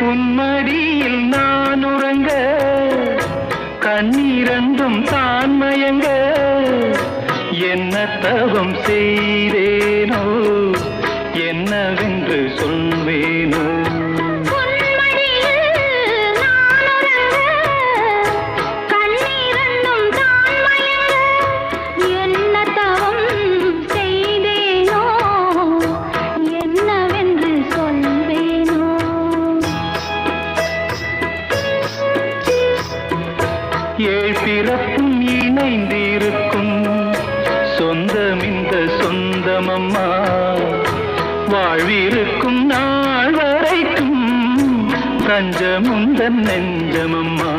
உன்மடியில் நான் உறங்க கண்ணீரண்டும் தான் மயங்க என்ன தவம் செய்தேனோ என்னவென்று சொல்வேனோ ஏழ் பிறப்பும் இணைந்திருக்கும் சொந்தம் இந்த சொந்தமம்மா வாழ்விருக்கும் நாள் வரைக்கும் தஞ்சமுந்தன் நெஞ்சமம்மா